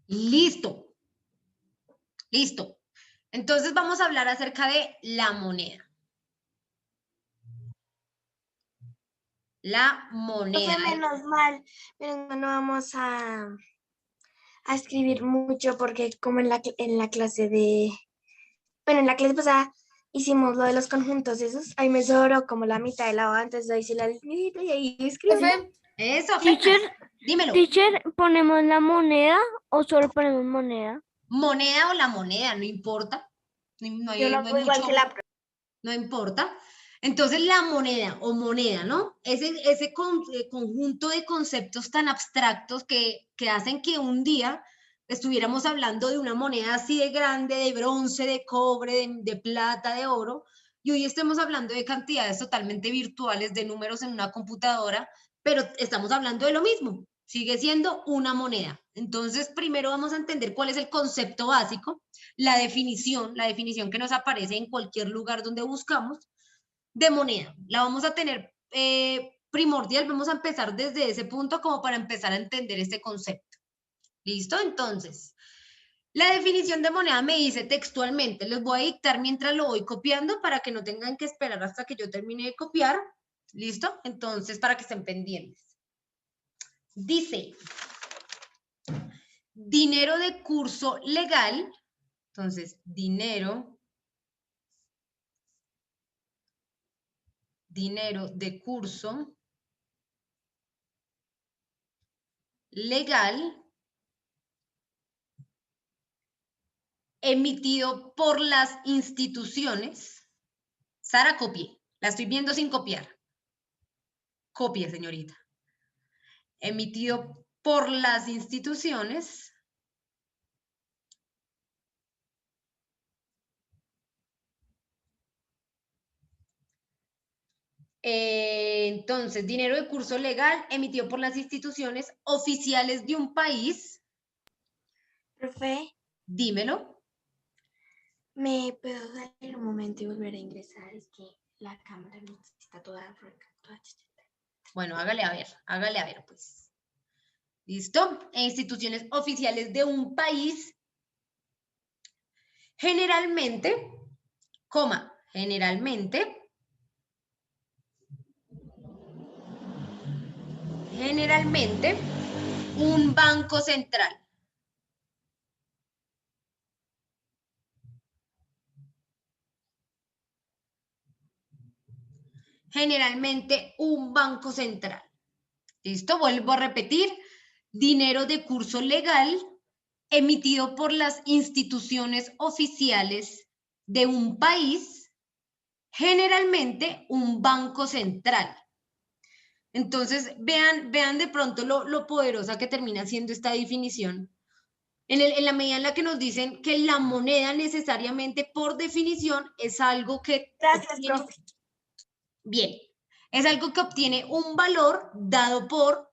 Listo. Listo. Entonces vamos a hablar acerca de la moneda. La moneda. Menos mal, pero no vamos a escribir mucho porque como en la clase en la clase pasada hicimos lo de los conjuntos esos, ahí me sobró como la mitad de la hoja, entonces ahí hice la lista y ahí escribí. Eso, Teacher, dímelo. teacher, ¿ponemos la moneda o solo ponemos moneda? Moneda o la moneda, no importa. No Yo lo hay hago igual mucho, que la no importa. Entonces la moneda o moneda, ¿no? Ese conjunto de conceptos tan abstractos que hacen que un día estuviéramos hablando de una moneda así de grande, de bronce, de cobre, de plata, de oro, y hoy estemos hablando de cantidades totalmente virtuales de números en una computadora, pero estamos hablando de lo mismo, sigue siendo una moneda. Entonces, primero vamos a entender cuál es el concepto básico, la definición que nos aparece en cualquier lugar donde buscamos, de moneda. La vamos a tener primordial, vamos a empezar desde ese punto como para empezar a entender este concepto. ¿Listo? Entonces, la definición de moneda me dice textualmente, les voy a dictar mientras lo voy copiando para que no tengan que esperar hasta que yo termine de copiar. ¿Listo? Entonces, para que estén pendientes. Dice, dinero de curso legal, entonces, dinero de curso legal emitido por las instituciones. Sara, copie. La estoy viendo sin copiar. Copie, señorita. Emitido por las instituciones entonces, dinero de curso legal emitido por las instituciones oficiales de un país. Profe, Dímelo. ¿me puedo salir un momento y volver a ingresar? Es que la cámara no está toda. Bueno, hágale a ver, pues. ¿Listo? Instituciones oficiales de un país. Generalmente, generalmente, un banco central. Generalmente un banco central. ¿Listo? Vuelvo a repetir. Dinero de curso legal emitido por las instituciones oficiales de un país, generalmente un banco central. Entonces, vean de pronto lo poderosa que termina siendo esta definición. En la medida en la que nos dicen que la moneda necesariamente, por definición, es algo que... Gracias, profe. Bien, es algo que obtiene un valor dado por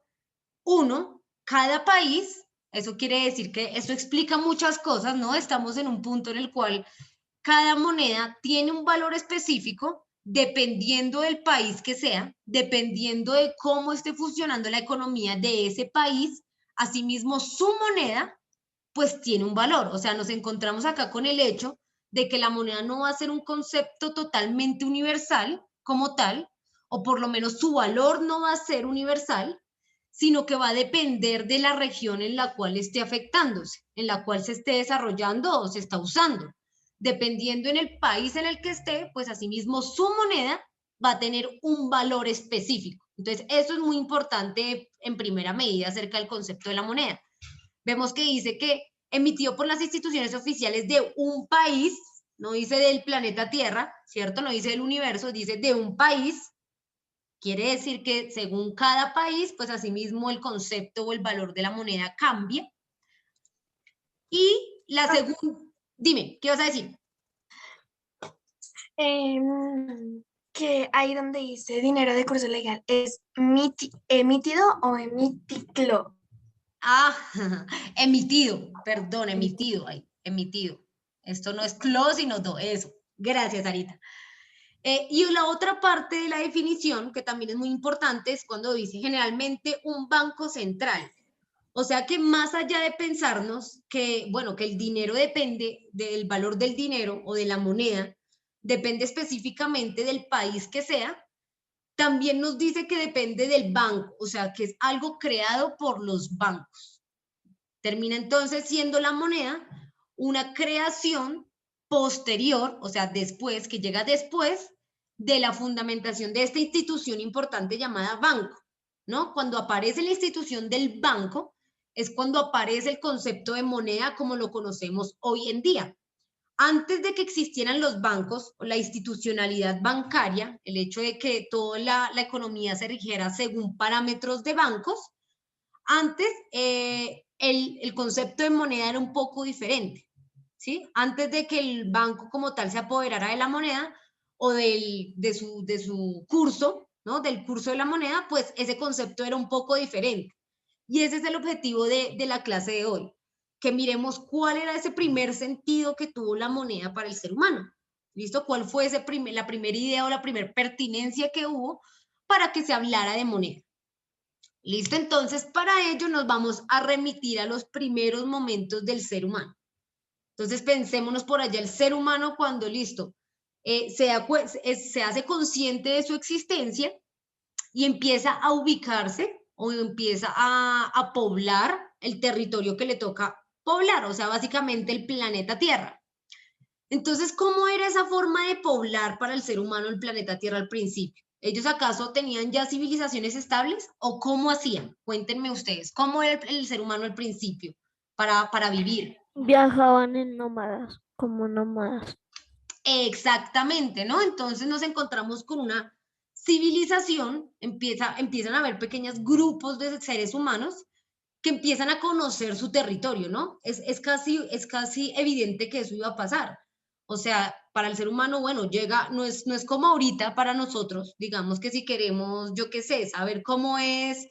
uno, cada país. Eso quiere decir que eso explica muchas cosas, ¿no? Estamos en un punto en el cual cada moneda tiene un valor específico dependiendo del país que sea, dependiendo de cómo esté funcionando la economía de ese país. Asimismo, su moneda, pues tiene un valor. O sea, nos encontramos acá con el hecho de que la moneda no va a ser un concepto totalmente universal como tal, o por lo menos su valor no va a ser universal, sino que va a depender de la región en la cual esté afectándose, en la cual se esté desarrollando o se está usando. Dependiendo en el país en el que esté, pues asimismo su moneda va a tener un valor específico. Entonces, eso es muy importante en primera medida acerca del concepto de la moneda. Vemos que dice que emitido por las instituciones oficiales de un país, no dice del planeta Tierra, ¿cierto? No dice del universo, dice de un país. Quiere decir que según cada país, pues asimismo el concepto o el valor de la moneda cambia. Y la segunda, dime, ¿qué vas a decir? Que ahí donde dice dinero de curso legal, ¿es emitido o emiticlo? Ah, emitido, perdón, emitido, ay, emitido. Esto no es clo, sino do, eso. Gracias, Arita. Y la otra parte de la definición, que también es muy importante, es cuando dice generalmente un banco central. O sea que más allá de pensarnos que, bueno, que el dinero depende del valor del dinero o de la moneda, depende específicamente del país que sea, también nos dice que depende del banco, o sea, que es algo creado por los bancos. Termina entonces siendo la moneda una creación posterior, o sea, después, que llega después de la fundamentación de esta institución importante llamada banco, ¿no? Cuando aparece la institución del banco, es cuando aparece el concepto de moneda como lo conocemos hoy en día. Antes de que existieran los bancos, la institucionalidad bancaria, el hecho de que toda la economía se rigiera según parámetros de bancos, antes el concepto de moneda era un poco diferente, ¿sí? Antes de que el banco como tal se apoderara de la moneda o de su curso, ¿no? Del curso de la moneda, pues ese concepto era un poco diferente. Y ese es el objetivo de la clase de hoy, que miremos cuál era ese primer sentido que tuvo la moneda para el ser humano. ¿Listo? ¿Cuál fue la primera idea o la primera pertinencia que hubo para que se hablara de moneda? ¿Listo? Entonces, para ello nos vamos a remitir a los primeros momentos del ser humano. Entonces, pensémonos por allá el ser humano cuando, listo, se hace consciente de su existencia y empieza a ubicarse o empieza a poblar el territorio que le toca poblar, o sea, básicamente el planeta Tierra. Entonces, ¿cómo era esa forma de poblar para el ser humano el planeta Tierra al principio? ¿Ellos acaso tenían ya civilizaciones estables o cómo hacían? Cuéntenme ustedes, ¿cómo era el ser humano al principio para vivir? Viajaban en nómadas, como nómadas. Exactamente, ¿no? Entonces nos encontramos con una civilización, empiezan a haber pequeños grupos de seres humanos que empiezan a conocer su territorio, ¿no? Es casi evidente que eso iba a pasar. O sea, para el ser humano, bueno, llega, no es como ahorita para nosotros, digamos que si queremos, yo qué sé, saber cómo es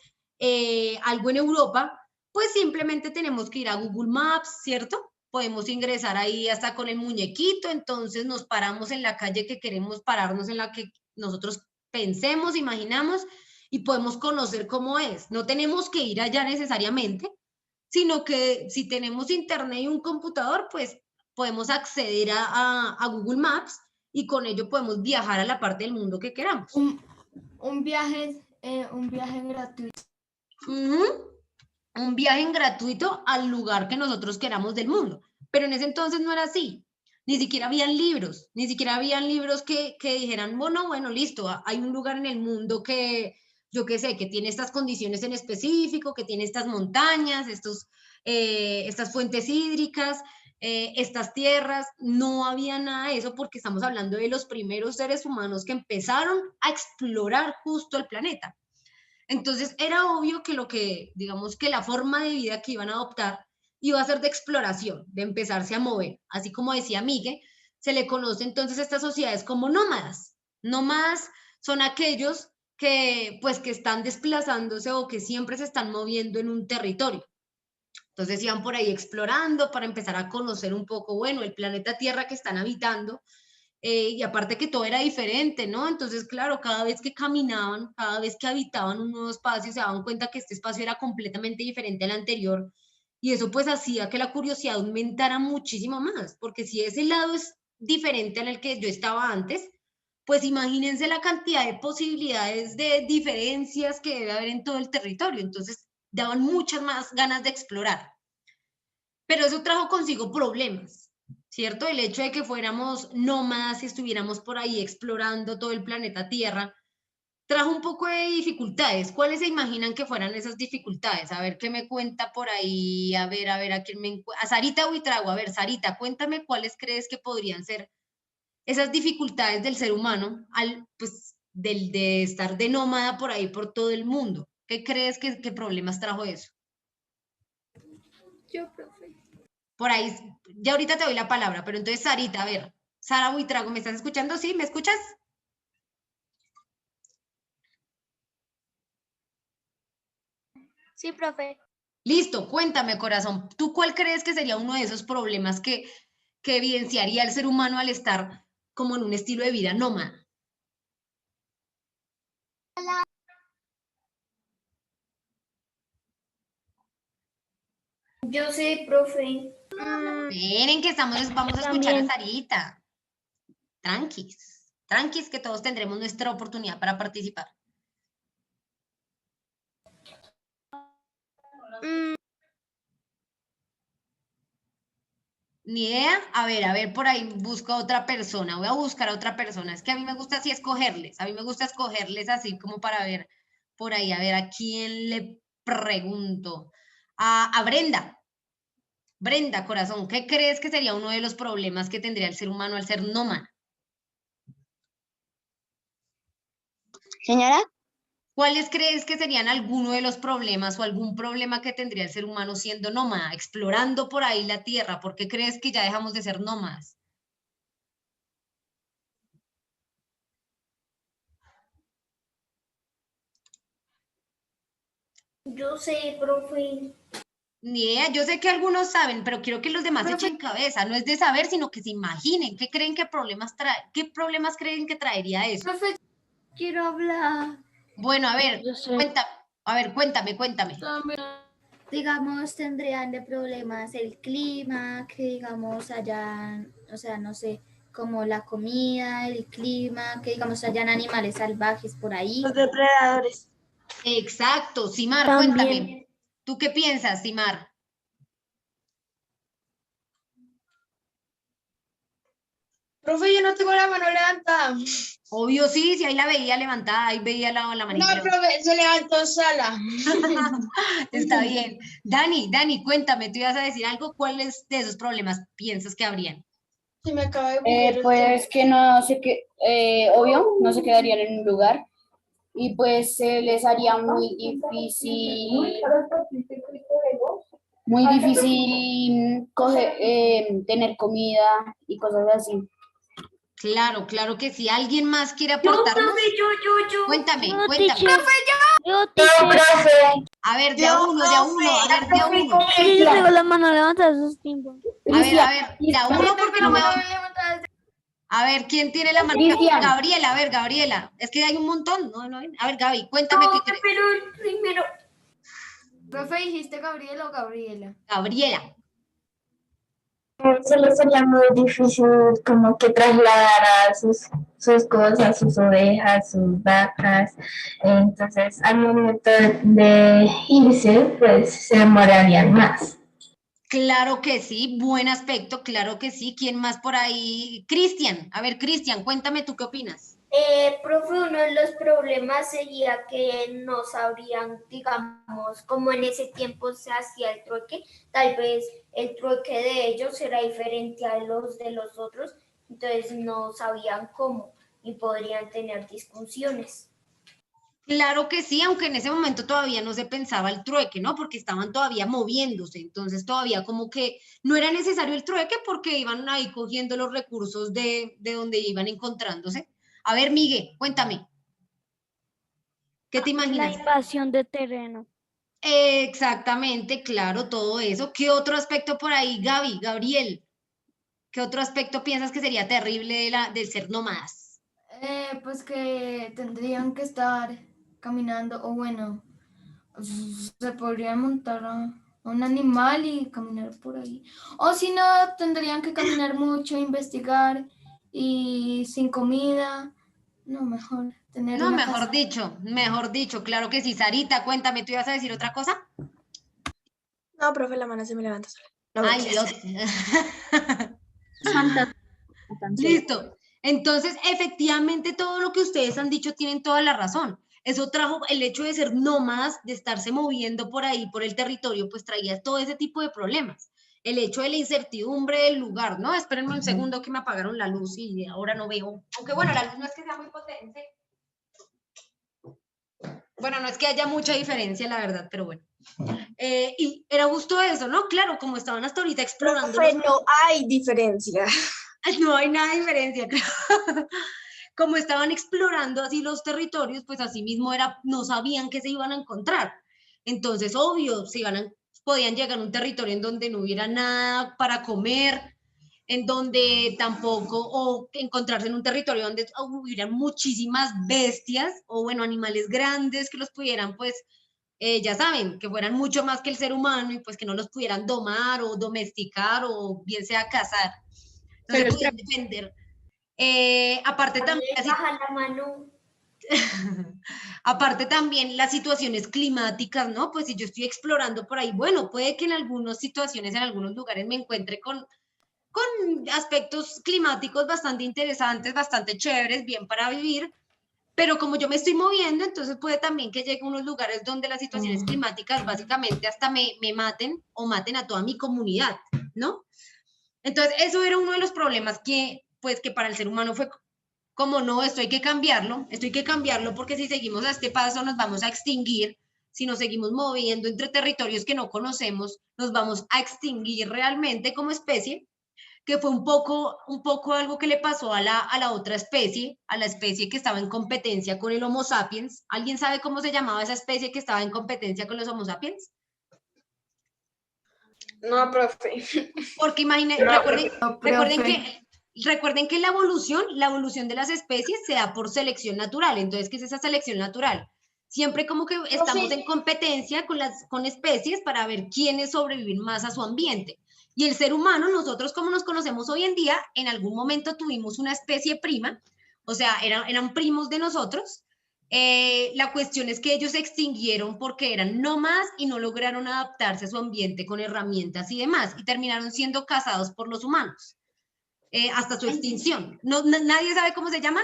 algo en Europa, pues simplemente tenemos que ir a Google Maps, ¿cierto? Podemos ingresar ahí hasta con el muñequito, entonces nos paramos en la calle que queremos pararnos, en la que nosotros pensemos, imaginamos, y podemos conocer cómo es. No tenemos que ir allá necesariamente, sino que si tenemos internet y un computador, pues podemos acceder a Google Maps y con ello podemos viajar a la parte del mundo que queramos. Un viaje gratuito. Un viaje gratuito al lugar que nosotros queramos del mundo. Pero en ese entonces no era así. Ni siquiera habían libros, ni siquiera habían libros que dijeran, bueno, listo, hay un lugar en el mundo que, yo qué sé, que tiene estas condiciones en específico, que tiene estas montañas, estas fuentes hídricas, estas tierras. No había nada de eso porque estamos hablando de los primeros seres humanos que empezaron a explorar justo el planeta. Entonces era obvio que digamos que la forma de vida que iban a adoptar iba a ser de exploración, de empezarse a mover. Así como decía Miguel, se le conoce entonces a estas sociedades como nómadas. Nómadas son aquellos pues, que están desplazándose o que siempre se están moviendo en un territorio. Entonces iban por ahí explorando para empezar a conocer un poco, bueno, el planeta Tierra que están habitando, y aparte que todo era diferente, ¿no? Entonces, claro, cada vez que caminaban, cada vez que habitaban un nuevo espacio, se daban cuenta que este espacio era completamente diferente al anterior. Y eso pues hacía que la curiosidad aumentara muchísimo más, porque si ese lado es diferente al que yo estaba antes, pues imagínense la cantidad de posibilidades de diferencias que debe haber en todo el territorio. Entonces, daban muchas más ganas de explorar. Pero eso trajo consigo problemas, ¿cierto? El hecho de que fuéramos nómadas y estuviéramos por ahí explorando todo el planeta Tierra, trajo un poco de dificultades. ¿Cuáles se imaginan que fueran esas dificultades? A ver qué me cuenta por ahí, a ver, a quién me a Sarita Buitrago. A ver, Sarita, cuéntame cuáles crees que podrían ser esas dificultades del ser humano pues, de estar de nómada por ahí por todo el mundo. ¿Qué crees que problemas trajo eso? Yo, profe. Por ahí, ya ahorita te doy la palabra, pero entonces, Sarita, a ver, Sara Buitrago, ¿me estás escuchando? ¿Sí? ¿Me escuchas? Sí, profe. Listo, cuéntame, corazón. ¿Tú cuál crees que sería uno de esos problemas que evidenciaría el ser humano al estar como en un estilo de vida nómada? Yo sé, profe. Miren que vamos a escuchar a También. Sarita. Tranquis, tranquis que todos tendremos nuestra oportunidad para participar. Ni idea. A ver, por ahí busco a otra persona. Voy a buscar a otra persona. Es que a mí me gusta así escogerles. A mí me gusta escogerles así como para ver por ahí, a ver a quién le pregunto. A Brenda. Brenda, corazón, ¿qué crees que sería uno de los problemas que tendría el ser humano al ser nómada? Señora, ¿Cuáles crees que serían alguno de los problemas o algún problema que tendría el ser humano siendo nómada, explorando por ahí la tierra? ¿Por qué crees que ya dejamos de ser nómadas? Yo sé, profe. Ni idea, yo sé que algunos saben, pero quiero que los demás echen cabeza. No es de saber, sino que se imaginen. ¿Qué creen que problemas trae? ¿Qué problemas creen que traería eso? Profe, quiero hablar. Bueno, a ver, Yo sé. cuéntame. También. Digamos, tendrían de problemas el clima, que digamos hayan, o sea, no sé, como la comida, el clima, que digamos hayan animales salvajes por ahí. los depredadores. Exacto, Simar, También. cuéntame. ¿Tú qué piensas, Simar? Profe, yo no tengo la mano levantada. Obvio sí, si ahí la veía levantada, ahí veía la No, manita levantada. profe, se levantó sola. Está bien. Dani, cuéntame, tú ibas a decir algo, ¿cuáles de esos problemas piensas que habrían? Se me acaba de ocurrir el Pues que no sé qué, obvio, no se quedarían en un lugar y pues se les haría muy difícil tener comida y cosas así. Claro que sí. ¿Alguien más quiere aportarnos? Yo. Cuéntame. Yo, teacher. Yo, teacher. A ver, de a uno. Yo tengo la mano levantada esos tiempos. A ver, de a uno porque no me va. A ver, ¿quién tiene la mano? Cristian. Gabriela. Es que hay un montón. No. A ver, Gaby, cuéntame qué crees. Pero primero. Profe, ¿dijiste Gabriela o Gabriela? Gabriela. Se les sería muy difícil como que trasladar a sus cosas, sus ovejas, sus vacas. Entonces, al momento de irse, pues se demorarían más. Claro que sí, buen aspecto, claro que sí. ¿Quién más por ahí? Cristian. A ver, Cristian, cuéntame tú qué opinas. Profe, uno de los problemas sería que no sabrían, digamos, como en ese tiempo se hacía el trueque, tal vez el trueque de ellos era diferente a los de los otros, entonces no sabían cómo y podrían tener discusiones. Claro que sí, aunque en ese momento todavía no se pensaba el trueque, ¿no? Porque estaban todavía moviéndose, entonces todavía como que no era necesario el trueque porque iban ahí cogiendo los recursos de donde iban encontrándose. A ver, Miguel, cuéntame. ¿Qué te La imaginas? invasión de terreno. Exactamente, claro, todo eso. ¿Qué otro aspecto por ahí, Gabriel? ¿Qué otro aspecto piensas que sería terrible del ser nómadas? Pues que tendrían que estar caminando, o bueno, se podrían montar a un animal y caminar por ahí. O si no, tendrían que caminar mucho, investigar y sin comida. No, mejor tener No, una casa. mejor dicho, claro que sí. Sarita, cuéntame, ¿tú ibas a decir otra cosa? No, profe, la mano se me levanta sola. No, Ay, mentiras. Listo. Entonces, efectivamente, todo lo que ustedes han dicho tienen toda la razón. Eso trajo el hecho de ser nómadas, de estarse moviendo por ahí, por el territorio, pues traía todo ese tipo de problemas. El hecho de la incertidumbre del lugar, ¿no? Espérenme un segundo que me apagaron la luz y ahora no veo. Aunque bueno, la luz no es que sea muy potente. Bueno, no es que haya mucha diferencia, la verdad, pero bueno. Y era justo eso, ¿no? Claro, como estaban hasta ahorita explorando. Profe, no hay diferencia. No hay nada de diferencia, creo. Como estaban explorando así los territorios, pues así mismo era, no sabían qué se iban a encontrar. Entonces, obvio, podían llegar a un territorio en donde no hubiera nada para comer, en donde tampoco, o encontrarse en un territorio donde hubiera muchísimas bestias, o bueno, animales grandes que los pudieran, pues, ya saben, que fueran mucho más que el ser humano y pues que no los pudieran domar o domesticar o bien sea cazar. No se pudieran defender. Aparte también, Baja la mano. aparte también las situaciones climáticas, ¿no? Pues si yo estoy explorando por ahí, bueno, puede que en algunas situaciones, en algunos lugares me encuentre con aspectos climáticos bastante interesantes, bastante chéveres, bien para vivir, pero como yo me estoy moviendo, entonces puede también que llegue a unos lugares donde las situaciones climáticas básicamente hasta me maten o maten a toda mi comunidad, ¿no? Entonces eso era uno de los problemas que, pues, que para el ser humano fue como no, esto hay que cambiarlo porque si seguimos a este paso nos vamos a extinguir, si nos seguimos moviendo entre territorios que no conocemos, nos vamos a extinguir realmente como especie, que fue un poco algo que le pasó a la otra especie, a la especie que estaba en competencia con el Homo sapiens. ¿Alguien sabe cómo se llamaba esa especie que estaba en competencia con los Homo sapiens? No, profe. Porque recuerden que la evolución de las especies se da por selección natural. Entonces, ¿qué es esa selección natural? Siempre como que estamos en competencia con especies para ver quiénes sobreviven más a su ambiente. Y el ser humano, nosotros como nos conocemos hoy en día, en algún momento tuvimos una especie prima, o sea, eran primos de nosotros. La cuestión es que ellos se extinguieron porque eran nómadas y no lograron adaptarse a su ambiente con herramientas y demás, y terminaron siendo cazados por los humanos, hasta su extinción. ¿Nadie sabe cómo se llaman?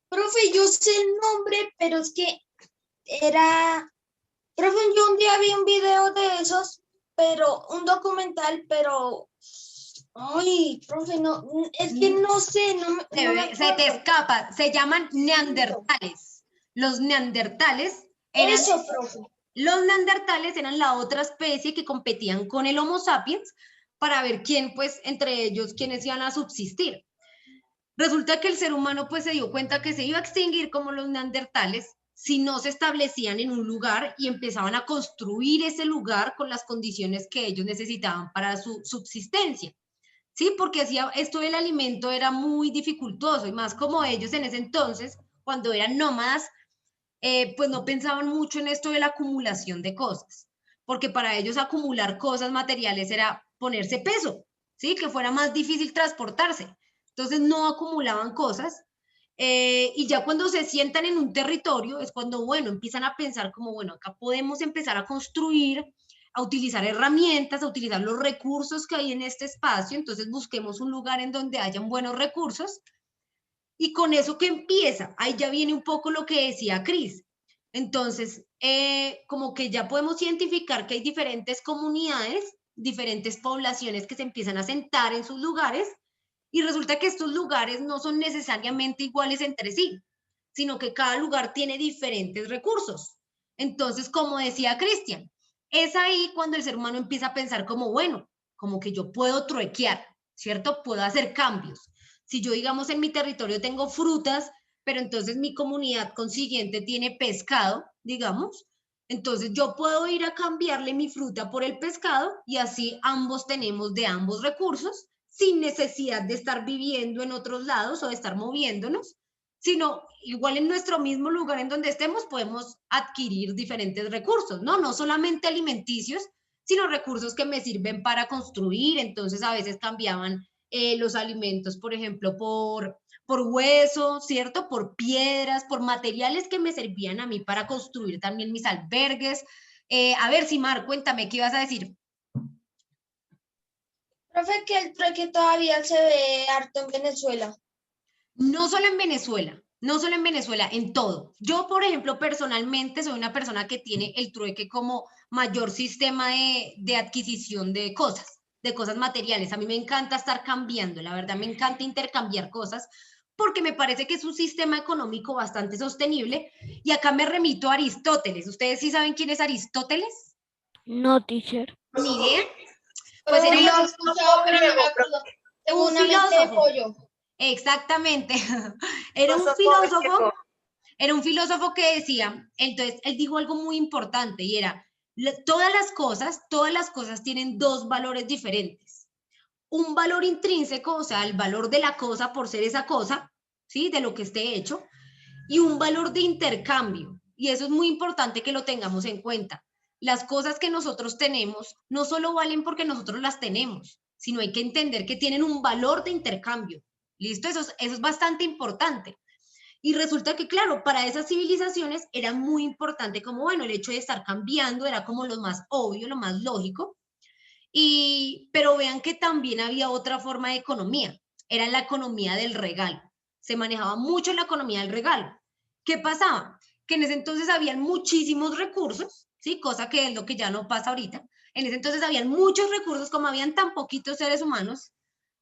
Profe, yo sé el nombre, pero es que era... Profe, yo un día vi un video de esos, pero un documental, pero... Ay, profe, no, es que no sé, no me Se te acuerdo. escapa, se llaman neandertales. Los neandertales eran... Eso, profe. Los neandertales eran la otra especie que competían con el Homo sapiens para ver quién, pues, entre ellos, quiénes iban a subsistir. Resulta que el ser humano, pues, se dio cuenta que se iba a extinguir como los neandertales si no se establecían en un lugar y empezaban a construir ese lugar con las condiciones que ellos necesitaban para su subsistencia. ¿Sí? Porque esto del alimento era muy dificultoso y más como ellos en ese entonces, cuando eran nómadas, pues no pensaban mucho en esto de la acumulación de cosas, porque para ellos acumular cosas materiales era ponerse peso, ¿sí? Que fuera más difícil transportarse. Entonces no acumulaban cosas, y ya cuando se sientan en un territorio es cuando, bueno, empiezan a pensar como, bueno, acá podemos empezar a construir, a utilizar herramientas, a utilizar los recursos que hay en este espacio, entonces busquemos un lugar en donde hayan buenos recursos. Y con eso que empieza, ahí ya viene un poco lo que decía Cris. Entonces, como que ya podemos identificar que hay diferentes comunidades, diferentes poblaciones que se empiezan a sentar en sus lugares, y resulta que estos lugares no son necesariamente iguales entre sí, sino que cada lugar tiene diferentes recursos. Entonces, como decía Cristian, es ahí cuando el ser humano empieza a pensar como, bueno, como que yo puedo truequear, ¿cierto? Puedo hacer cambios. Si yo, digamos, en mi territorio tengo frutas, pero entonces mi comunidad consiguiente tiene pescado, digamos, entonces yo puedo ir a cambiarle mi fruta por el pescado y así ambos tenemos de ambos recursos sin necesidad de estar viviendo en otros lados o de estar moviéndonos, sino igual en nuestro mismo lugar en donde estemos podemos adquirir diferentes recursos, ¿no? No solamente alimenticios, sino recursos que me sirven para construir. Entonces a veces cambiaban los alimentos, por ejemplo, por hueso, ¿cierto? Por piedras, por materiales que me servían a mí para construir también mis albergues. A ver, Simar, cuéntame, ¿qué ibas a decir? Profe, que el trueque todavía se ve harto en Venezuela. No solo en Venezuela, no solo en Venezuela, en todo. Yo, por ejemplo, personalmente soy una persona que tiene el trueque como mayor sistema de adquisición de cosas materiales. A mí me encanta estar cambiando, la verdad me encanta intercambiar cosas porque me parece que es un sistema económico bastante sostenible. Y acá me remito a Aristóteles. ¿Ustedes sí saben quién es Aristóteles? No, teacher. Ni idea. Pues era un filósofo. Exactamente. Era un filósofo que decía, entonces él dijo algo muy importante y era, todas las cosas tienen dos valores diferentes. Un valor intrínseco, o sea, el valor de la cosa por ser esa cosa, ¿sí? De lo que esté hecho, y un valor de intercambio. Y eso es muy importante que lo tengamos en cuenta. las cosas que nosotros tenemos no solo valen porque nosotros las tenemos, sino hay que entender que tienen un valor de intercambio. ¿Listo? Eso es bastante importante. Y resulta que, claro, para esas civilizaciones era muy importante como, bueno, el hecho de estar cambiando era como lo más obvio, lo más lógico. Pero vean que también había otra forma de economía, era la economía del regalo. Se manejaba mucho la economía del regalo. ¿Qué pasaba? Que en ese entonces habían muchísimos recursos, ¿sí? Cosa que es lo que ya no pasa ahorita. En ese entonces habían muchos recursos, como habían tan poquitos seres humanos,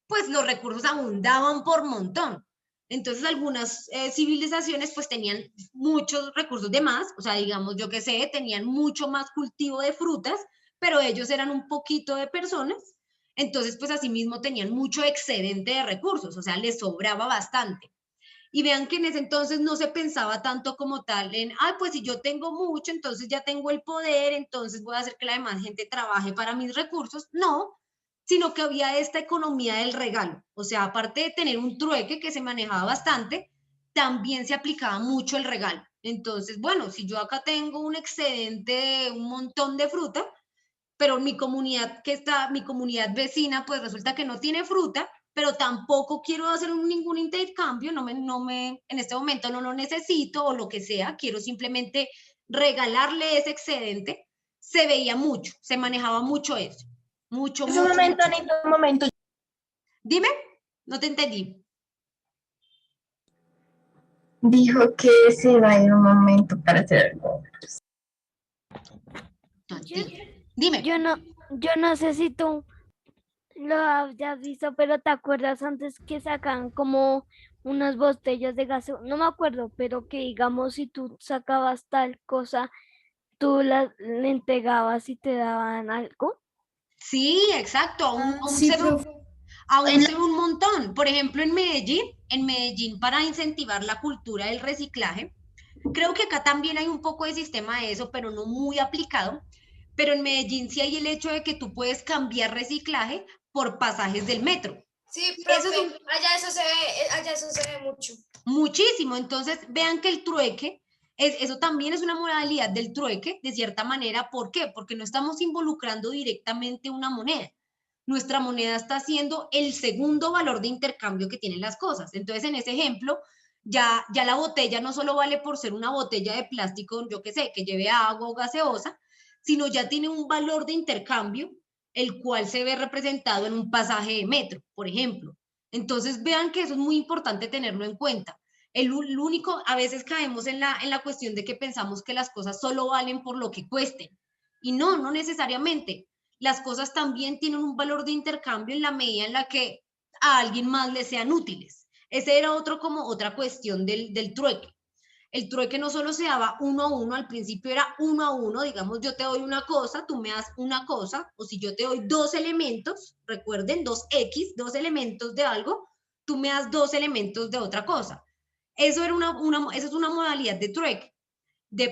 pues los recursos abundaban por montón. Entonces algunas civilizaciones pues tenían muchos recursos de más, o sea, digamos, yo qué sé, tenían mucho más cultivo de frutas, pero ellos eran un poquito de personas, entonces pues asimismo tenían mucho excedente de recursos, o sea, les sobraba bastante. Y vean que en ese entonces no se pensaba tanto como tal en, ay, pues si yo tengo mucho, entonces ya tengo el poder, entonces voy a hacer que la demás gente trabaje para mis recursos. No, sino que había esta economía del regalo. O sea, aparte de tener un trueque que se manejaba bastante, también se aplicaba mucho el regalo. Entonces, bueno, si yo acá tengo un excedente de un montón de fruta, pero mi comunidad mi comunidad vecina, pues resulta que no tiene fruta, pero tampoco quiero hacer ningún intercambio, en este momento no lo necesito o lo que sea, quiero simplemente regalarle ese excedente, se veía mucho, se manejaba mucho eso. Mucho, Un mucho, momento, mucho. Anita, un momento. Dime, no te entendí. Dijo que se va en un momento para hacer algo. No, dime. Yo no sé si tú lo hayas visto, pero ¿te acuerdas antes que sacaban como unas botellas de gaseosa? No me acuerdo, pero que digamos si tú sacabas tal cosa, tú le entregabas y te daban algo. Sí, exacto, Sí, profe. aún se ve un montón. Por ejemplo, en Medellín para incentivar la cultura del reciclaje, creo que acá también hay un poco de sistema de eso, pero no muy aplicado. Pero en Medellín sí hay el hecho de que tú puedes cambiar reciclaje por pasajes del metro. Sí, Eso es profe, allá eso se ve mucho. muchísimo. Entonces, vean que el trueque, eso también es una modalidad del trueque, de cierta manera. ¿Por qué? Porque no estamos involucrando directamente una moneda. Nuestra moneda está siendo el segundo valor de intercambio que tienen las cosas. Entonces, en ese ejemplo, ya la botella no solo vale por ser una botella de plástico, yo qué sé, que lleve agua o gaseosa, sino ya tiene un valor de intercambio, el cual se ve representado en un pasaje de metro, por ejemplo. Entonces, vean que eso es muy importante tenerlo en cuenta. El único, a veces caemos en la cuestión de que pensamos que las cosas solo valen por lo que cuesten. Y no, no necesariamente. Las cosas también tienen un valor de intercambio en la medida en la que a alguien más le sean útiles. Ese era otra cuestión del trueque. El trueque no solo se daba uno a uno, al principio era uno a uno, digamos, yo te doy una cosa, tú me das una cosa, o si yo te doy dos elementos, recuerden, 2X, dos elementos de algo, tú me das dos elementos de otra cosa. Eso es una modalidad de trueque,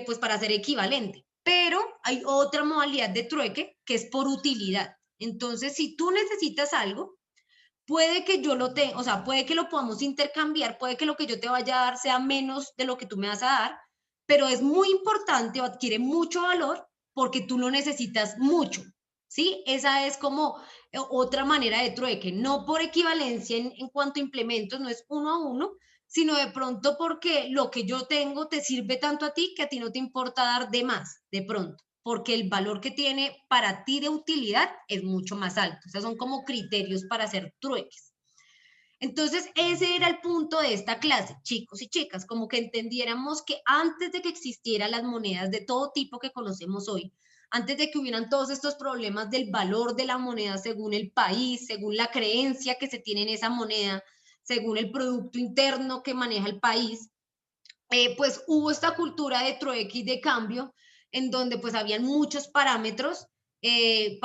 pues para ser equivalente. Pero hay otra modalidad de trueque que es por utilidad. Entonces, si tú necesitas algo, puede que yo lo tenga, o sea, puede que lo podamos intercambiar, puede que lo que yo te vaya a dar sea menos de lo que tú me vas a dar, pero es muy importante o adquiere mucho valor porque tú lo necesitas mucho, ¿sí? Esa es como otra manera de trueque, no por equivalencia en cuanto a implementos, no es uno a uno, sino de pronto porque lo que yo tengo te sirve tanto a ti que a ti no te importa dar de más, de pronto, porque el valor que tiene para ti de utilidad es mucho más alto. O sea, son como criterios para hacer trueques. Entonces, ese era el punto de esta clase, chicos y chicas, como que entendiéramos que antes de que existieran las monedas de todo tipo que conocemos hoy, antes de que hubieran todos estos problemas del valor de la moneda según el país, según la creencia que se tiene en esa moneda, según el producto interno que maneja el país, pues hubo esta cultura de trueque y de cambio en donde pues habían muchos parámetros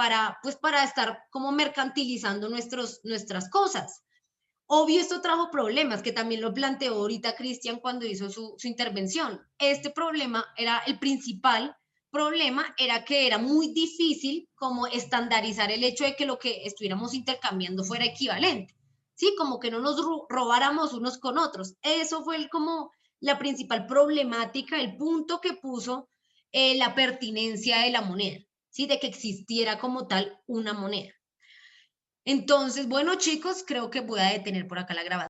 para estar como mercantilizando nuestras cosas. Obvio, esto trajo problemas, que también lo planteó ahorita Cristian cuando hizo su intervención. Este problema era el principal problema, era que era muy difícil como estandarizar el hecho de que lo que estuviéramos intercambiando fuera equivalente, ¿sí? Como que no nos robáramos unos con otros. Eso fue como la principal problemática, el punto que puso la pertinencia de la moneda, ¿sí? De que existiera como tal una moneda. Entonces, bueno, chicos, creo que voy a detener por acá la grabación.